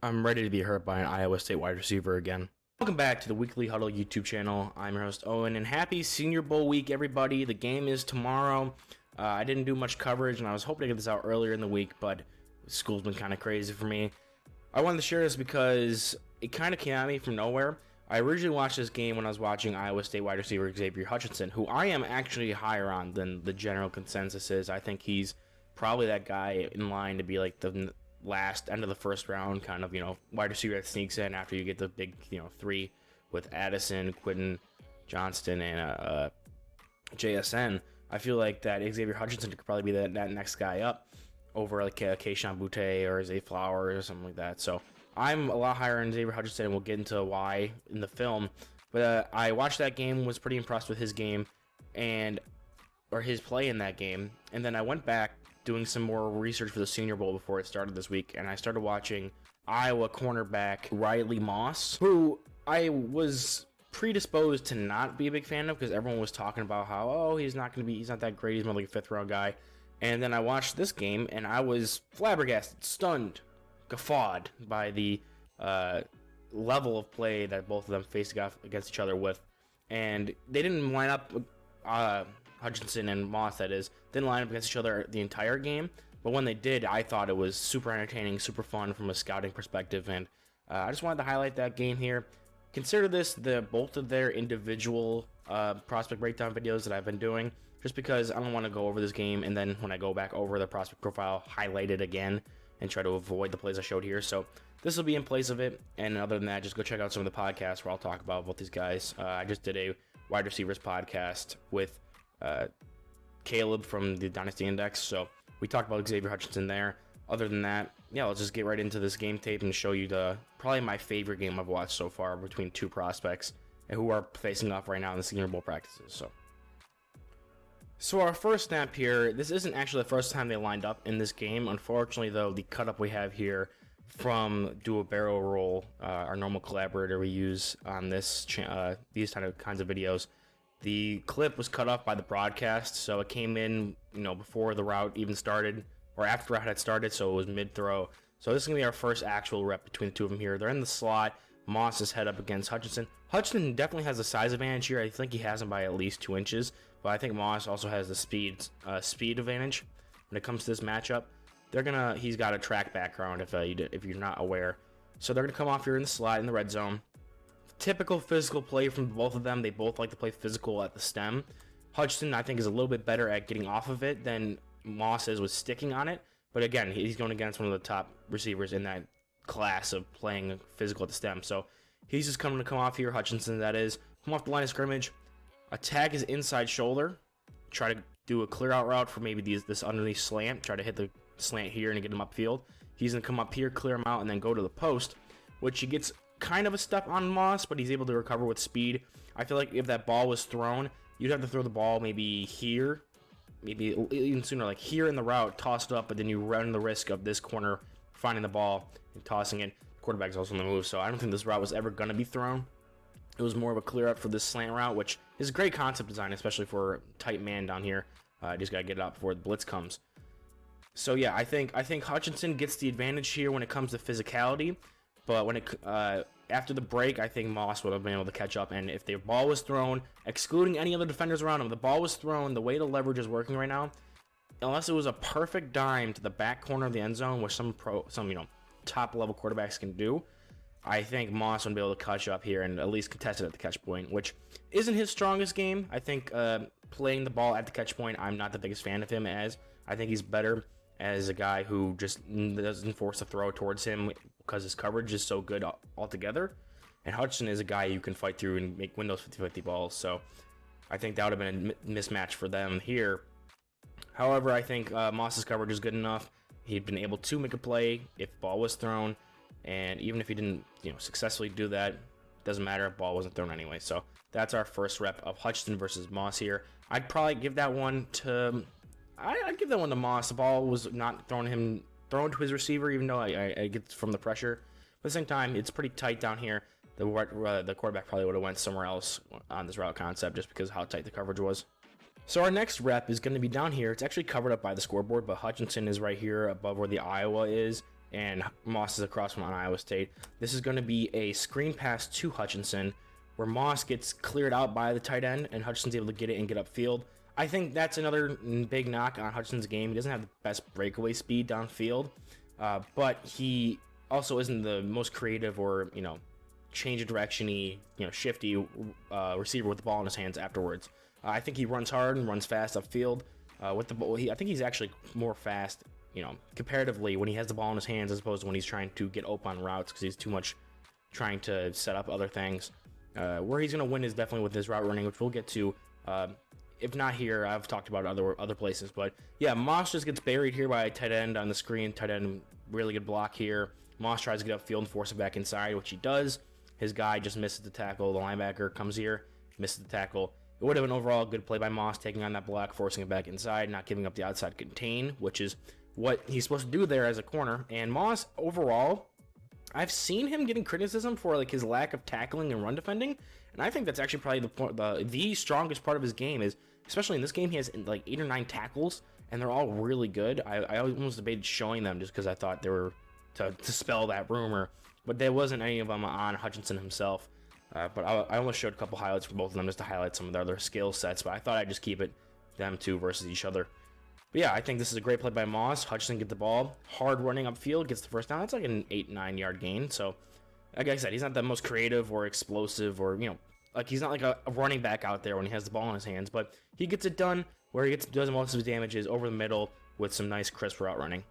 I'm ready to be hurt by an Iowa State wide receiver again. Welcome back to the Weekly Huddle YouTube channel. I'm your host, Owen, and happy Senior Bowl week, everybody. The game is tomorrow. I didn't do much coverage, and I was hoping to get this out earlier in the week, but school's been kind of crazy for me. I wanted to share this because it kind of came at me from nowhere. I originally watched this game when I was watching Iowa State wide receiver Xavier Hutchinson, who I am actually higher on than the general consensus is. I think he's probably that guy in line to be like the last end of the first round kind of, wide receiver that sneaks in after you get the big, three with Addison, Quentin Johnston, and JSN. I feel like that Xavier Hutchinson could probably be that next guy up over like Keyshawn Butte or Zay Flowers or something like that. So I'm a lot higher on Xavier Hutchinson, and we'll get into why in the film. But I watched that game, was pretty impressed with his game or his play in that game, and then I went back doing some more research for the Senior Bowl before it started this week, and I started watching Iowa cornerback Riley Moss, who I was predisposed to not be a big fan of because everyone was talking about how, he's not that great, he's more like a fifth-round guy. And then I watched this game, and I was flabbergasted, stunned, guffawed by the level of play that both of them faced against each other with. And they didn't line up, Hutchinson and Moss, that is, didn't line up against each other the entire game. But when they did, I thought it was super entertaining, super fun from a scouting perspective. And I just wanted to highlight that game here. Consider this both of their individual prospect breakdown videos that I've been doing, just because I don't want to go over this game and then when I go back over the prospect profile, highlight it again and try to avoid the plays I showed here. So this will be in place of it. And other than that, just go check out some of the podcasts where I'll talk about both these guys. I just did a wide receivers podcast with Caleb from the Dynasty Index, so we talked about Xavier Hutchinson there. Other than that, let's just get right into this game tape and show you probably my favorite game I've watched so far between two prospects and who are facing off right now in the Senior Bowl practices. So our first snap here, this isn't actually the first time they lined up in this game. Unfortunately, though, the cut up we have here from Do a Barrel Roll, our normal collaborator we use on this these kinds of videos, the clip was cut off by the broadcast, so it came in, before the route even started, or after the route had started, so it was mid-throw. So this is going to be our first actual rep between the two of them here. They're in the slot. Moss is head up against Hutchinson. Hutchinson definitely has the size advantage here. I think he has him by at least 2 inches, but I think Moss also has the speed advantage when it comes to this matchup. He's got a track background if you're not aware. So they're going to come off here in the slot in the red zone. Typical physical play from both of them. They both like to play physical at the stem. Hutchinson, I think, is a little bit better at getting off of it than Moss is with sticking on it. But again, he's going against one of the top receivers in that class of playing physical at the stem. So he's just come off here, Hutchinson, that is. Come off the line of scrimmage. Attack his inside shoulder. Try to do a clear out route for maybe this underneath slant. Try to hit the slant here and get him upfield. He's going to come up here, clear him out, and then go to the post, which he gets kind of a step on Moss, but he's able to recover with speed. I feel like if that ball was thrown, you'd have to throw the ball maybe here, maybe even sooner, like here in the route, toss it up, but then you run the risk of this corner finding the ball and tossing it. The quarterback's also on the move, so I don't think this route was ever going to be thrown. It was more of a clear up for this slant route, which is a great concept design, especially for a tight man down here. Just got to get it out before the blitz comes. So yeah, I think Hutchinson gets the advantage here when it comes to physicality. But when after the break, I think Moss would have been able to catch up. And if the ball was thrown, excluding any other defenders around him, the ball was thrown, the way the leverage is working right now, unless it was a perfect dime to the back corner of the end zone, which some top level quarterbacks can do, I think Moss would be able to catch up here and at least contest it at the catch point, which isn't his strongest game. I think playing the ball at the catch point, I'm not the biggest fan of him as. I think he's better as a guy who just doesn't force a throw towards him because his coverage is so good altogether. And Hutchinson is a guy you can fight through and win those 50-50 balls. So I think that would have been a mismatch for them here. However, I think Moss's coverage is good enough. He'd been able to make a play if the ball was thrown. And even if he didn't successfully do that, doesn't matter if ball wasn't thrown anyway. So that's our first rep of Hutchinson versus Moss here. I'd probably give that one to... I'd give that one to Moss. The ball was not thrown to his receiver, even though I get from the pressure. But at the same time, it's pretty tight down here. The quarterback probably would have went somewhere else on this route concept just because of how tight the coverage was. So our next rep is going to be down here. It's actually covered up by the scoreboard, but Hutchinson is right here above where the Iowa is. and Moss is across from on Iowa State. This is going to be a screen pass to Hutchinson, where Moss gets cleared out by the tight end, and Hutchinson's able to get it and get upfield. I think that's another big knock on Hutchinson's game. He doesn't have the best breakaway speed downfield, but he also isn't the most creative or, change of direction-y, shifty receiver with the ball in his hands afterwards. I think he runs hard and runs fast upfield. With the ball, I think he's actually more fast, comparatively when he has the ball in his hands as opposed to when he's trying to get open on routes because he's too much trying to set up other things. Where he's going to win is definitely with his route running, which we'll get to. If not here, I've talked about other places. But yeah, Moss just gets buried here by a tight end on the screen. Tight end, really good block here. Moss tries to get upfield and force it back inside, which he does. His guy just misses the tackle. The linebacker comes here, misses the tackle. It would have been overall a good play by Moss, taking on that block, forcing it back inside, not giving up the outside contain, which is what he's supposed to do there as a corner. And Moss, overall, I've seen him getting criticism for like his lack of tackling and run defending, and I think that's actually probably the strongest part of his game. Is especially in this game, he has like 8 or 9 tackles, and they're all really good. I almost debated showing them just because I thought they were to spell that rumor, but there wasn't any of them on Hutchinson himself. But I almost showed a couple highlights for both of them just to highlight some of their other skill sets, but I thought I'd just keep it them two versus each other. But yeah, I think this is a great play by Moss. Hutchinson gets the ball, hard running upfield, gets the first down. That's like an 8-9 yard gain. So, like I said, he's not the most creative or explosive or, like he's not like a running back out there when he has the ball in his hands, but he gets it done where he does most of his damages over the middle with some nice crisp route running.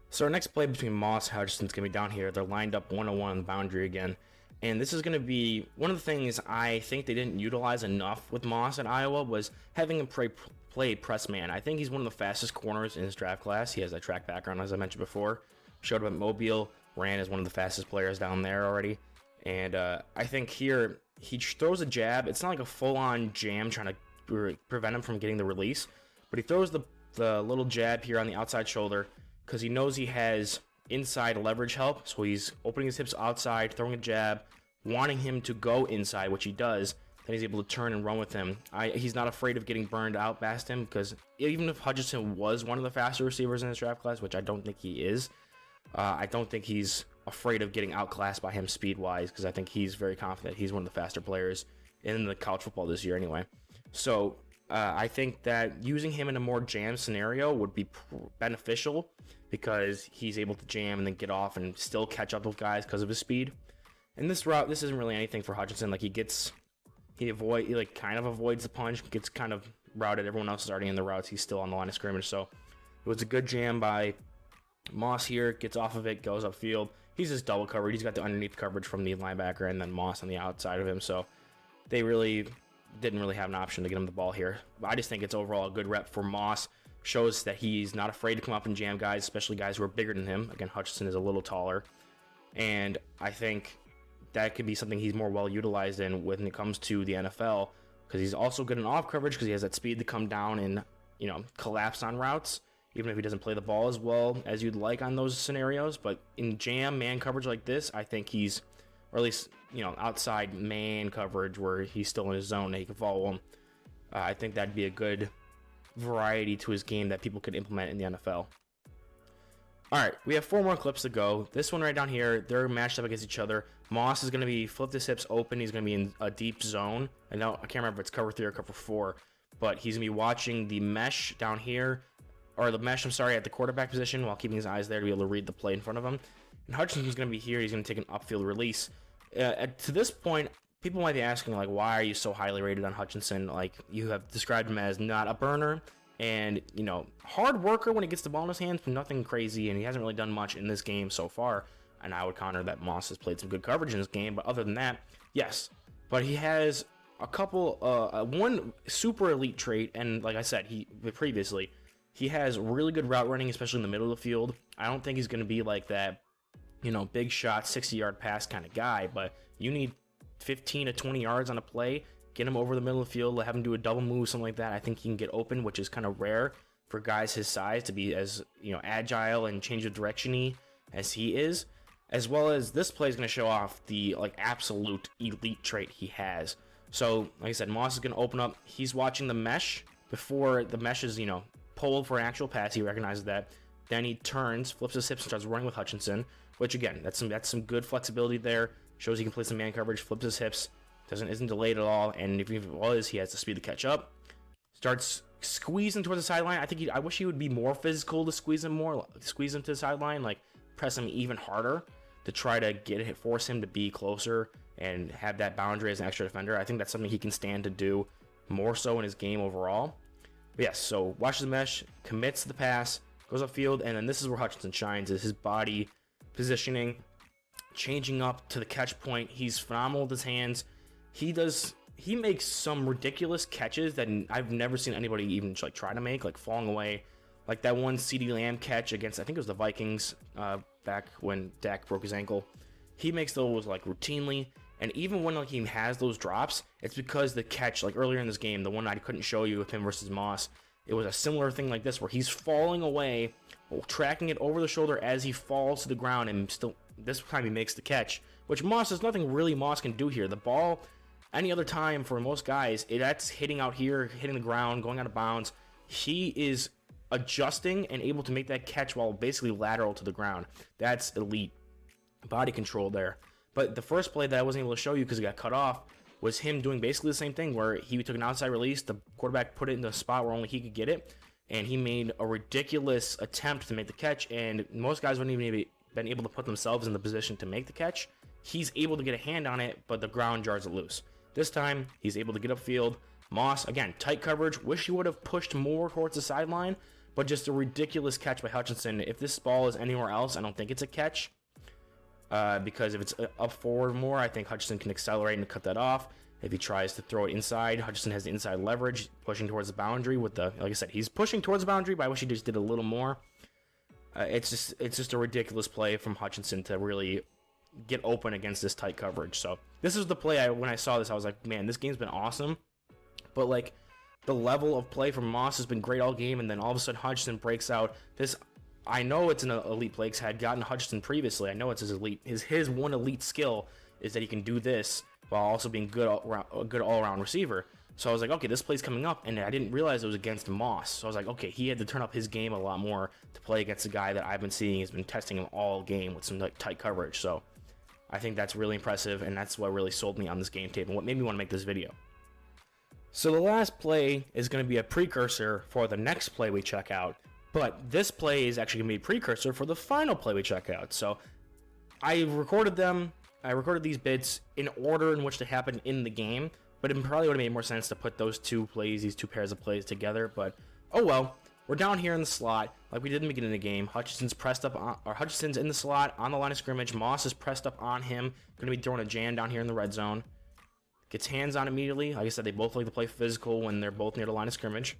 So our next play between Moss and Hutchinson's going to be down here. They're lined up 1-on-1 on the boundary again. And this is going to be one of the things I think they didn't utilize enough with Moss at Iowa was having him play press man. I think he's one of the fastest corners in his draft class. He has a track background, as I mentioned before. Showed up at Mobile, ran as one of the fastest players down there already. And I think here he throws a jab. It's not like a full-on jam trying to prevent him from getting the release, but he throws the little jab here on the outside shoulder because he knows he has inside leverage help. So he's opening his hips outside, throwing a jab, wanting him to go inside, which he does. Then he's able to turn and run with him. He's not afraid of getting burned out past him because even if Hutchinson was one of the faster receivers in his draft class, which I don't think he is, I don't think he's afraid of getting outclassed by him speed-wise because I think he's very confident he's one of the faster players in the college football this year anyway. So I think that using him in a more jam scenario would be beneficial because he's able to jam and then get off and still catch up with guys because of his speed. And this route, this isn't really anything for Hutchinson. Like he kind of avoids the punch, gets kind of routed. Everyone else is already in the routes. He's still on the line of scrimmage. So it was a good jam by Moss here. Gets off of it, goes upfield. He's just double covered. He's got the underneath coverage from the linebacker and then Moss on the outside of him. So they didn't really have an option to get him the ball here. But I just think it's overall a good rep for Moss. Shows that he's not afraid to come up and jam guys, especially guys who are bigger than him. Again, Hutchinson is a little taller. And I think that could be something he's more well utilized in when it comes to the NFL because he's also good in off coverage because he has that speed to come down and, collapse on routes, even if he doesn't play the ball as well as you'd like on those scenarios. But in jam, man coverage like this, I think he's, or at least, outside man coverage where he's still in his zone and he can follow him. I think that'd be a good variety to his game that people could implement in the NFL. All right, we have 4 more clips to go. This one right down here, they're matched up against each other. Moss is going to be flipped his hips open. He's going to be in a deep zone. I can't remember if it's cover 3 or cover 4, but he's going to be watching the mesh down here, or the mesh, at the quarterback position while keeping his eyes there to be able to read the play in front of him. And Hutchinson's going to be here. He's going to take an upfield release. To this point, people might be asking, like, why are you so highly rated on Hutchinson? Like, you have described him as not a burner and, hard worker when he gets the ball in his hands, but nothing crazy, and he hasn't really done much in this game so far. And I would counter that Moss has played some good coverage in this game, but other than that, yes. But he has a couple, one super elite trait, and like I said, previously, he has really good route running, especially in the middle of the field. I don't think he's going to be like that, big shot, 60-yard pass kind of guy, but you need 15 to 20 yards on a play, get him over the middle of the field, have him do a double move, something like that. I think he can get open, which is kind of rare for guys his size to be as, agile and change of direction-y as he is. As well as this play is going to show off the absolute elite trait he has. So, like I said, Moss is going to open up. He's watching the mesh before the mesh is, pulled for an actual pass. He recognizes that. Then he turns, flips his hips, and starts running with Hutchinson, which again, that's some good flexibility there. Shows he can play some man coverage, flips his hips, isn't delayed at all, and if he was, he has the speed to catch up. Starts squeezing towards the sideline. I wish he would be more physical to squeeze him to the sideline, like press him even harder to try to force him to be closer and have that boundary as an extra defender. I think that's something he can stand to do more so in his game overall. But yes, so watches the mesh, commits the pass, goes upfield, and then this is where Hutchinson shines, is his body positioning, changing up to the catch point. He's phenomenal with his hands. He makes some ridiculous catches that I've never seen anybody even like try to make, like falling away. Like that one CeeDee Lamb catch against, I think it was the Vikings, back when Dak broke his ankle. He makes those like routinely, and even when like he has those drops, it's because the catch, like earlier in this game, the one I couldn't show you with him versus Moss, it was a similar thing like this where he's falling away, tracking it over the shoulder as he falls to the ground, and still this time he makes the catch, which there's nothing really Moss can do here. The ball, any other time for most guys, that's hitting out here, hitting the ground, going out of bounds. He is adjusting and able to make that catch while basically lateral to the ground. That's elite body control there. But the first play that I wasn't able to show you because it got cut off was him doing basically the same thing where he took an outside release, the quarterback put it in a spot where only he could get it, and he made a ridiculous attempt to make the catch, and most guys wouldn't even been able to put themselves in the position to make the catch. He's able to get a hand on it, but the ground jars it loose. This time, he's able to get upfield. Moss, again, tight coverage. Wish he would have pushed more towards the sideline, but just a ridiculous catch by Hutchinson. If this ball is anywhere else, I don't think it's a catch. Because if it's up forward more, I think Hutchinson can accelerate and cut that off. If he tries to throw it inside, Hutchinson has the inside leverage, pushing towards the boundary with like I said, he's pushing towards the boundary, but I wish he just did a little more. It's just a ridiculous play from Hutchinson to really get open against this tight coverage. So this is the play when I saw this, I was like, man, this game's been awesome. But like the level of play from Moss has been great all game, and then all of a sudden Hutchinson breaks out. I know it's an elite play because I had gotten Hutchinson previously. I know it's his elite. His one elite skill is that he can do this while also being a good all-around receiver. So I was like, okay, this play's coming up, and I didn't realize it was against Moss. So I was like, okay, he had to turn up his game a lot more to play against a guy that I've been seeing has been testing him all game with some like tight coverage. So I think that's really impressive, and that's what really sold me on this game tape and what made me want to make this video. So the last play is going to be a precursor for the next play we check out. But this play is actually going to be a precursor for the final play we check out. So I recorded these bits in order in which they happened in the game, but it probably would have made more sense to put these two pairs of plays together. But oh well, we're down here in the slot like we did in the beginning of the game. Hutchinson's in the slot on the line of scrimmage. Moss is pressed up on him, going to be throwing a jam down here in the red zone. Gets hands on immediately. Like I said, they both like to play physical when they're both near the line of scrimmage.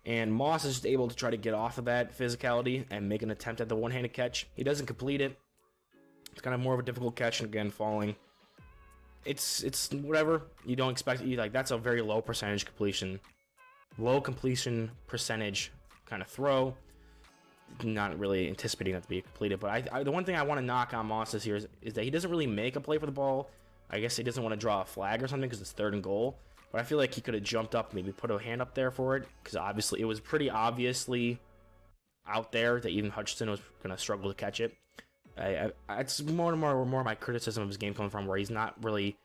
And Moss is just able to try to get off of that physicality and make an attempt at the one-handed catch. He doesn't complete it. It's kind of more of a difficult catch, and again, falling. It's whatever. You don't expect it. Like, that's a very low percentage completion. Low completion percentage kind of throw. Not really anticipating that to be completed. But the one thing I want to knock on Moss this year is that he doesn't really make a play for the ball. I guess he doesn't want to draw a flag or something because it's 3rd and goal. But I feel like he could have jumped up, maybe put a hand up there for it, because obviously it was pretty obviously out there that even Hutchinson was going to struggle to catch it. It's more and more my criticism of his game coming from where he's not really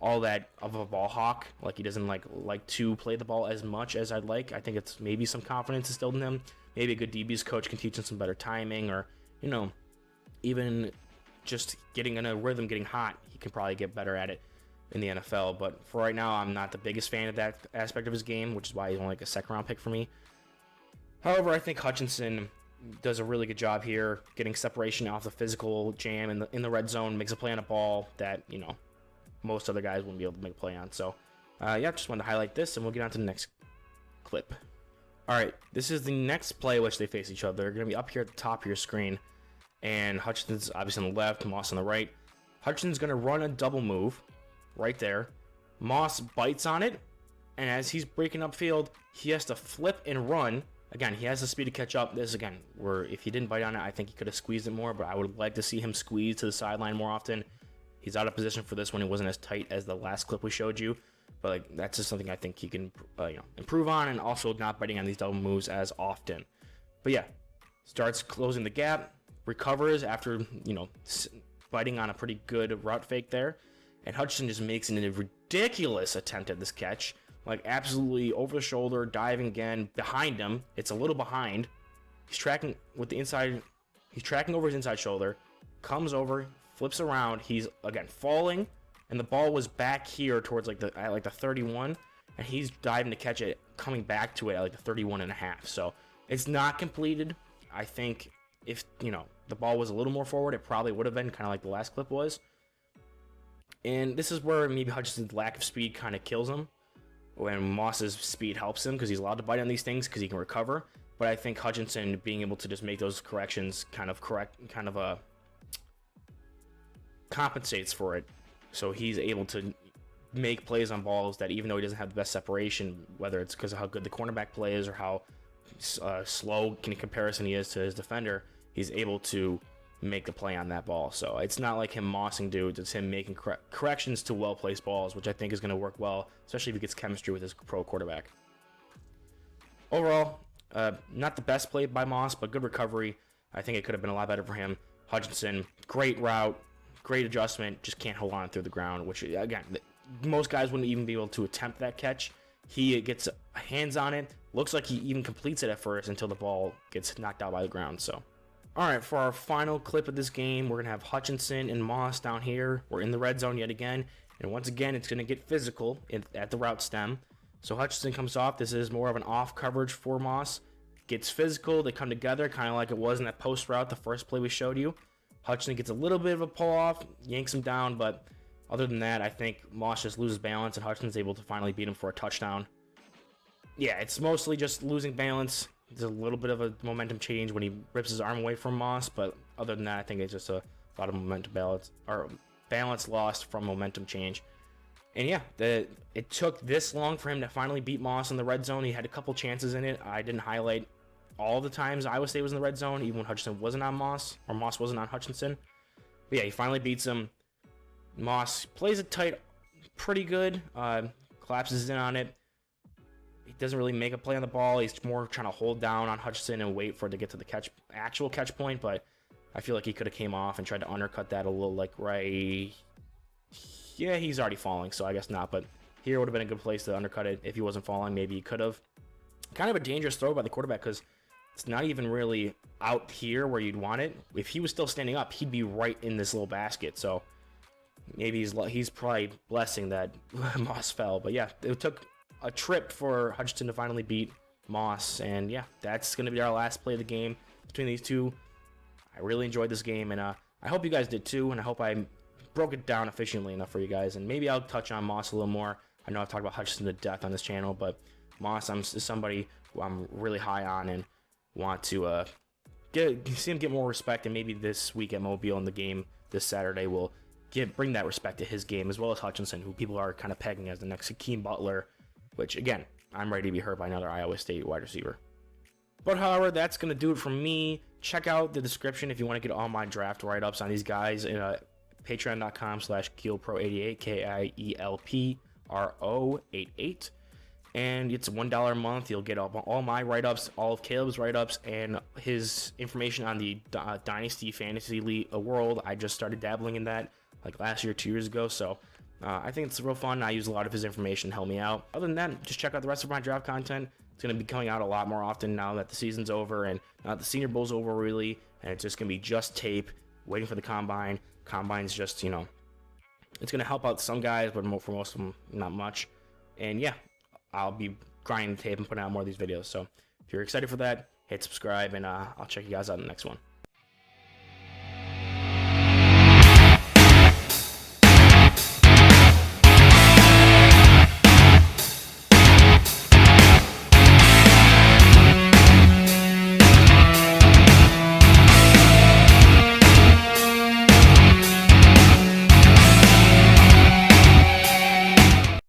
all that of a ball hawk. Like he doesn't like to play the ball as much as I'd like. I think it's maybe some confidence instilled in him. Maybe a good DB's coach can teach him some better timing, or even just getting in a rhythm, getting hot. He can probably get better at it in the NFL, but for right now, I'm not the biggest fan of that aspect of his game, which is why he's only like a 2nd-round pick for me. However, I think Hutchinson does a really good job here, getting separation off the physical jam in the red zone, makes a play on a ball that most other guys wouldn't be able to make a play on. So, just wanted to highlight this, and we'll get on to the next clip. All right, this is the next play which they face each other. They're going to be up here at the top of your screen, and Hutchinson's obviously on the left, Moss on the right. Hutchinson's going to run a double move right there. Moss bites on it, and as he's breaking upfield, he has to flip and run. Again, he has the speed to catch up. This again, where if he didn't bite on it, I think he could have squeezed it more, but I would like to see him squeeze to the sideline more often. He's out of position for this one. It wasn't as tight as the last clip we showed you, but that's just something I think he can improve on, and also not biting on these double moves as often. But yeah, starts closing the gap, recovers after, biting on a pretty good route fake there. And Hutchinson just makes a ridiculous attempt at this catch. Like, absolutely over the shoulder, diving again, behind him. It's a little behind. He's tracking with the inside. He's tracking over his inside shoulder. Comes over, flips around. He's, again, falling. And the ball was back here towards, the 31. And he's diving to catch it, coming back to it at, the 31.5. So, it's not completed. I think if, the ball was a little more forward, it probably would have been kind of like the last clip was. And this is where maybe Hutchinson's lack of speed kind of kills him, when Moss's speed helps him because he's allowed to bite on these things because he can recover. But I think Hutchinson being able to just make those corrections compensates for it. So he's able to make plays on balls that, even though he doesn't have the best separation, whether it's because of how good the cornerback play is or how slow in comparison he is to his defender, he's able to make the play on that ball. So it's not like him mossing dudes, it's him making corrections to well-placed balls, which I think is going to work well, especially if he gets chemistry with his pro quarterback. Overall, not the best play by Moss, but good recovery. I think it could have been a lot better for him. Hutchinson, great route, great adjustment, just can't hold on through the ground, which, again, most guys wouldn't even be able to attempt that catch. He gets hands on it, looks like he even completes it at first until the ball gets knocked out by the ground. So, all right, for our final clip of this game, we're going to have Hutchinson and Moss down here. We're in the red zone yet again, and once again, it's going to get physical at the route stem. So Hutchinson comes off. This is more of an off coverage for Moss. Gets physical. They come together, kind of like it was in that post route, the first play we showed you. Hutchinson gets a little bit of a pull off, yanks him down, but other than that, I think Moss just loses balance, and Hutchinson's able to finally beat him for a touchdown. Yeah, it's mostly just losing balance. There's a little bit of a momentum change when he rips his arm away from Moss, but other than that, I think it's just a lot of momentum balance lost from momentum change. And yeah, it took this long for him to finally beat Moss in the red zone. He had a couple chances in it. I didn't highlight all the times Iowa State was in the red zone, even when Hutchinson wasn't on Moss, or Moss wasn't on Hutchinson. But yeah, he finally beats him. Moss plays it tight pretty good, collapses in on it. He doesn't really make a play on the ball. He's more trying to hold down on Hutchinson and wait for it to get to the actual catch point, but I feel like he could have came off and tried to undercut that a little, right. Yeah, he's already falling, so I guess not, but here would have been a good place to undercut it. If he wasn't falling, maybe he could have. Kind of a dangerous throw by the quarterback because it's not even really out here where you'd want it. If he was still standing up, he'd be right in this little basket, so maybe he's probably blessing that Moss fell. But yeah, it took a trip for Hutchinson to finally beat Moss, and yeah, that's going to be our last play of the game between these two. I really enjoyed this game, and I hope you guys did too, and I hope I broke it down efficiently enough for you guys, and maybe I'll touch on Moss a little more. I know I've talked about Hutchinson to death on this channel, but Moss is somebody who I'm really high on and want to see him get more respect, and maybe this week at Mobile in the game this Saturday will bring that respect to his game, as well as Hutchinson, who people are kind of pegging as the next Hakeem Butler, which, again, I'm ready to be hurt by another Iowa State wide receiver. But, however, that's going to do it from me. Check out the description if you want to get all my draft write-ups on these guys in patreon.com/KeelPro88, KIELPRO88. And it's $1 a month. You'll get all my write-ups, all of Caleb's write-ups, and his information on the Dynasty Fantasy League world. I just started dabbling in that like last year, 2 years ago, so I think it's real fun. I use a lot of his information to help me out. Other than that, just check out the rest of my draft content. It's going to be coming out a lot more often now that the season's over and now that the Senior Bowl's over, really, and it's just going to be just tape, waiting for the Combine. Combine's just, it's going to help out some guys, but for most of them, not much. And yeah, I'll be grinding tape and putting out more of these videos. So if you're excited for that, hit subscribe, and I'll check you guys out in the next one.